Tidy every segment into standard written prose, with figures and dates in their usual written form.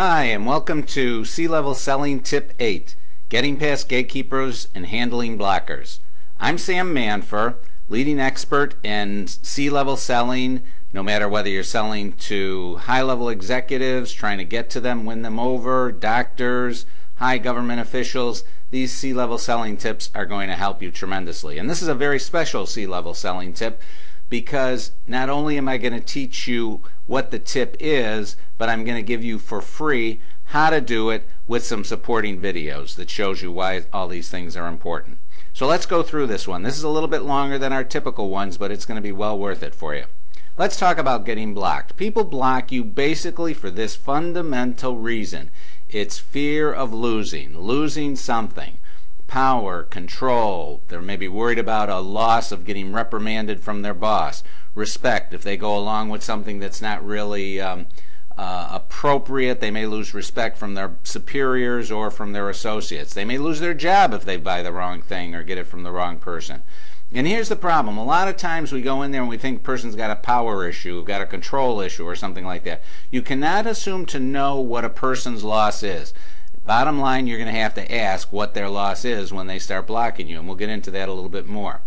Hi, and welcome to C-Level Selling Tip 8, Getting Past Gatekeepers and Handling Blockers. I'm Sam Manfer, leading expert in C-Level selling, no matter whether you're selling to high-level executives, trying to get to them, win them over, doctors, high government officials. These C-Level selling tips are going to help you tremendously. And this is a very special C-Level selling tip, because not only am I going to teach you what the tip is, but I'm going to give you for free how to do it with some supporting videos that shows you why all these things are important. So let's go through this one. This is a little bit longer than our typical ones, but it's going to be well worth it for you. Let's talk about getting blocked. People block you basically for this fundamental reason. It's fear of losing something. Power, control. They're maybe worried about a loss of getting reprimanded from their boss. Respect. If they go along with something that's not really appropriate, they may lose respect from their superiors or from their associates. They may lose their job if they buy the wrong thing or get it from the wrong person. And here's the problem. A lot of times we go in there and we think the person's got a power issue, got a control issue, or something like that. You cannot assume to know what a person's loss is. Bottom line, you're going to have to ask what their loss is when they start blocking you, and we'll get into that a little bit more.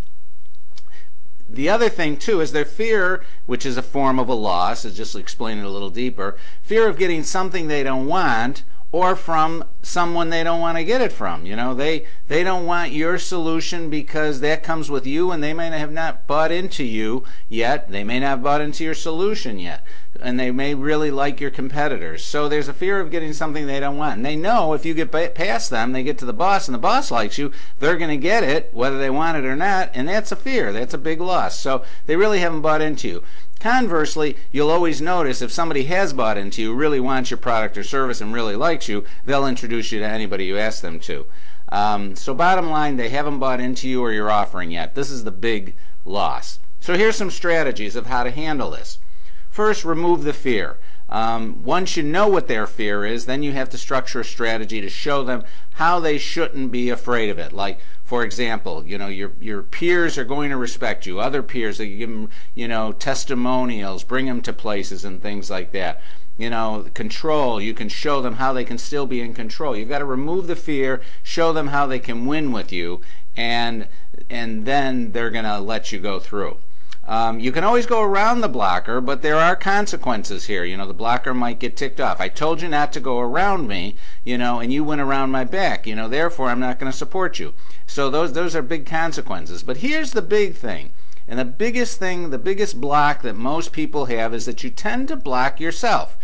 The other thing, too, is their fear, which is a form of a loss, is just explain it a little deeper, fear of getting something they don't want or from someone they don't want to get it from. You know, they don't want your solution because that comes with you, and they may have not bought into you yet. They may not have bought into your solution yet, and they may really like your competitors. So there's a fear of getting something they don't want. And they know if you get past them, they get to the boss, and the boss likes you, they're going to get it whether they want it or not, and that's a fear. That's a big loss. So they really haven't bought into you. Conversely, you'll always notice if somebody has bought into you, really wants your product or service, and really likes you, they'll introduce you to anybody you ask them to. So bottom line, they haven't bought into you or your offering yet. This is the big loss. So here's some strategies of how to handle this. First, remove the fear. Once you know what their fear is, then you have to structure a strategy to show them how they shouldn't be afraid of it. Like, for example, you know, your peers are going to respect you. Other peers, you give them, you know, testimonials, bring them to places and things like that. You know, control, you can show them how they can still be in control. You've got to remove the fear, show them how they can win with you, and then they're going to let you go through. You can always go around the blocker, but there are consequences here. You know, the blocker might get ticked off. I told you not to go around me, you know, and you went around my back, you know, therefore I'm not going to support you. So those are big consequences. But here's the big thing. And the biggest thing, the biggest block that most people have is that you tend to block yourself.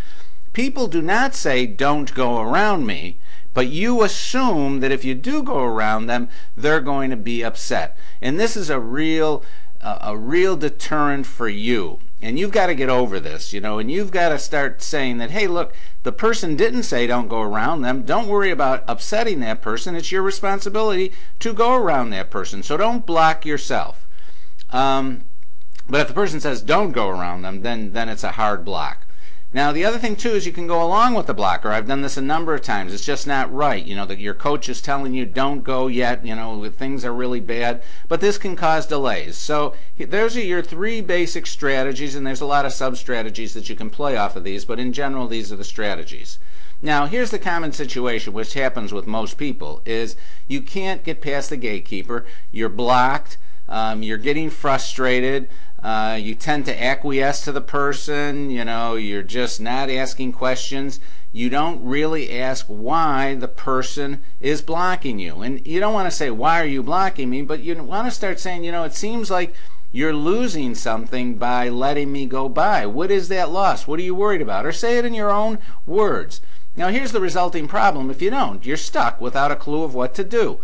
People do not say, don't go around me, but you assume that if you do go around them, they're going to be upset. And this is a real deterrent for you. And you've got to get over this, you know, and you've got to start saying that, hey, look, the person didn't say don't go around them. Don't worry about upsetting that person. It's your responsibility to go around that person. So don't block yourself. But if the person says don't go around them, then it's a hard block. Now, the other thing, too, is you can go along with the blocker. I've done this a number of times. It's just not right. You know, that your coach is telling you don't go yet, you know, things are really bad. But this can cause delays. So those are your three basic strategies, and there's a lot of sub-strategies that you can play off of these, but in general, these are the strategies. Now, here's the common situation, which happens with most people, is you can't get past the gatekeeper. You're blocked. You're getting frustrated. You tend to acquiesce to the person. You know, you're just not asking questions. You don't really ask why the person is blocking you. And you don't want to say, why are you blocking me? But you want to start saying, you know, it seems like you're losing something by letting me go by. What is that loss? What are you worried about? Or say it in your own words. Now, here's the resulting problem. If you don't, you're stuck without a clue of what to do.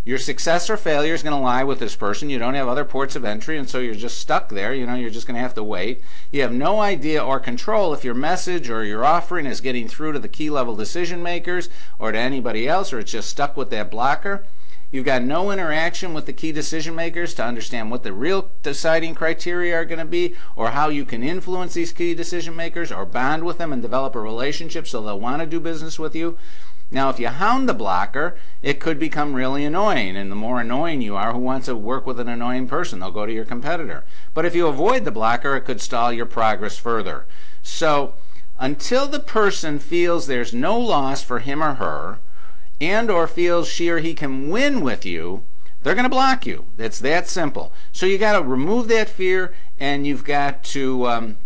Your success or failure is going to lie with this person. You don't have other ports of entry, and so you're just stuck there. You know, you're just going to have to wait. You have no idea or control if your message or your offering is getting through to the key level decision makers or to anybody else, or it's just stuck with that blocker. You've got no interaction with the key decision makers to understand what the real deciding criteria are going to be, or how you can influence these key decision makers or bond with them and develop a relationship so they'll want to do business with you. Now, if you hound the blocker, it could become really annoying, and the more annoying you are, who wants to work with an annoying person? They'll go to your competitor. But if you avoid the blocker, it could stall your progress further. So until the person feels there's no loss for him or her, and or feels she or he can win with you, they're going to block you. It's that simple. So you got to remove that fear, and you've got to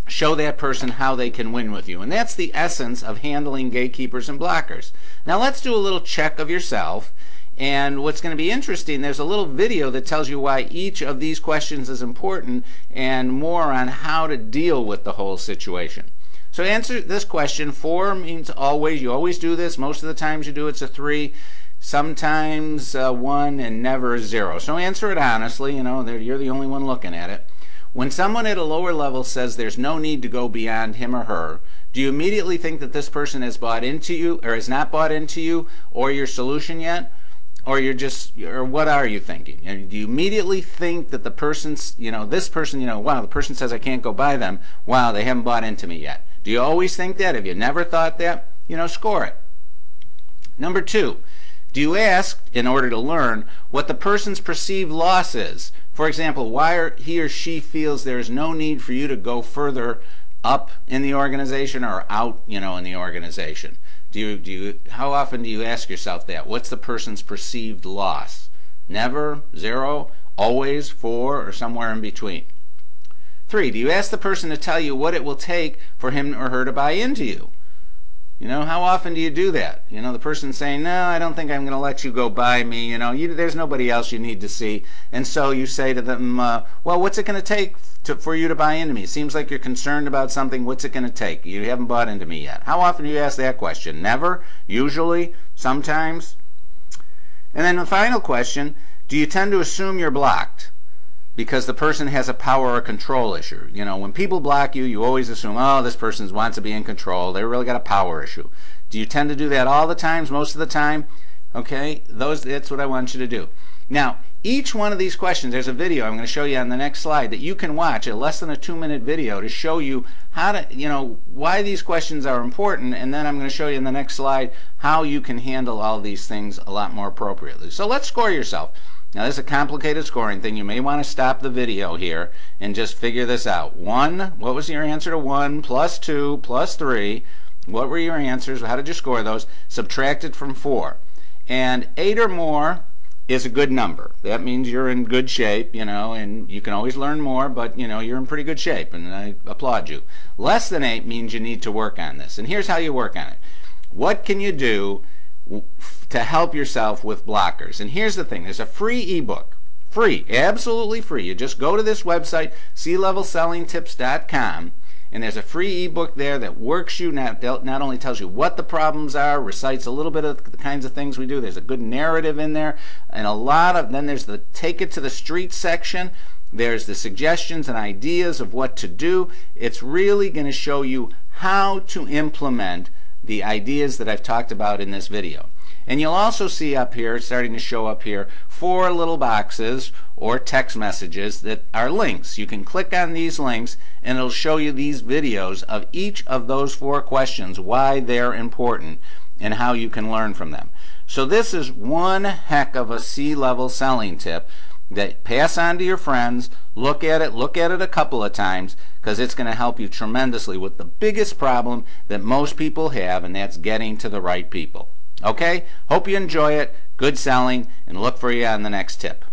show that person how they can win with you. And that's the essence of handling gatekeepers and blockers. Now let's do a little check of yourself. And what's going to be interesting, there's a little video that tells you why each of these questions is important and more on how to deal with the whole situation. So answer this question. 4 means always. You always do this. Most of the times you do it's a 3. Sometimes 1, and never a 0. So answer it honestly. You know, you're the only one looking at it. When someone at a lower level says there's no need to go beyond him or her, do you immediately think that this person has bought into you, or has not bought into you, or your solution yet? Or or what are you thinking? Do you immediately think that the person's, this person, wow, the person says I can't go by them. Wow, they haven't bought into me yet. Do you always think that? Have you never thought that? Score it. Number 2, do you ask, in order to learn, what the person's perceived loss is? For example, why he or she feels there's no need for you to go further up in the organization or out, in the organization. How often do you ask yourself that? What's the person's perceived loss? Never, 0, always, 4, or somewhere in between. 3, do you ask the person to tell you what it will take for him or her to buy into you? How often do you do that? The person saying, no, I don't think I'm going to let you go by me. There's nobody else you need to see. And so you say to them, well, what's it going to take for you to buy into me? It seems like you're concerned about something. What's it going to take? You haven't bought into me yet. How often do you ask that question? Never? Usually? Sometimes? And then the final question, do you tend to assume you're blocked because the person has a power or control issue? When people block you, you always assume, oh, this person wants to be in control. They really got a power issue. Do you tend to do that all the times, most of the time? Okay, that's what I want you to do. Now, each one of these questions, there's a video I'm going to show you on the next slide that you can watch, a less than a 2-minute video to show you how to, why these questions are important, and then I'm going to show you in the next slide how you can handle all these things a lot more appropriately. So let's score yourself. Now this is a complicated scoring thing. You may want to stop the video here and just figure this out. 1, what was your answer to 1, plus 2, plus 3? What were your answers? How did you score those? Subtracted from 4. And 8 or more is a good number. That means you're in good shape, and you can always learn more, but you're in pretty good shape, and I applaud you. Less than 8 means you need to work on this. And here's how you work on it. What can you do to help yourself with blockers? And here's the thing, there's a free ebook, free, absolutely free. You just go to this website, clevelsellingtips.com, and there's a free ebook there that works you, not only tells you what the problems are, recites a little bit of the kinds of things we do, there's a good narrative in there, and then there's the take it to the street section. There's the suggestions and ideas of what to do. It's really going to show you how to implement the ideas that I've talked about in this video. And you'll also see up here, starting to show up here, 4 little boxes or text messages that are links. You can click on these links and it'll show you these videos of each of those 4 questions, why they're important and how you can learn from them. So this is one heck of a C-level selling tip that pass on to your friends. Look at it a couple of times, because it's going to help you tremendously with the biggest problem that most people have, and that's getting to the right people. Okay? Hope you enjoy it. Good selling, and look for you on the next tip.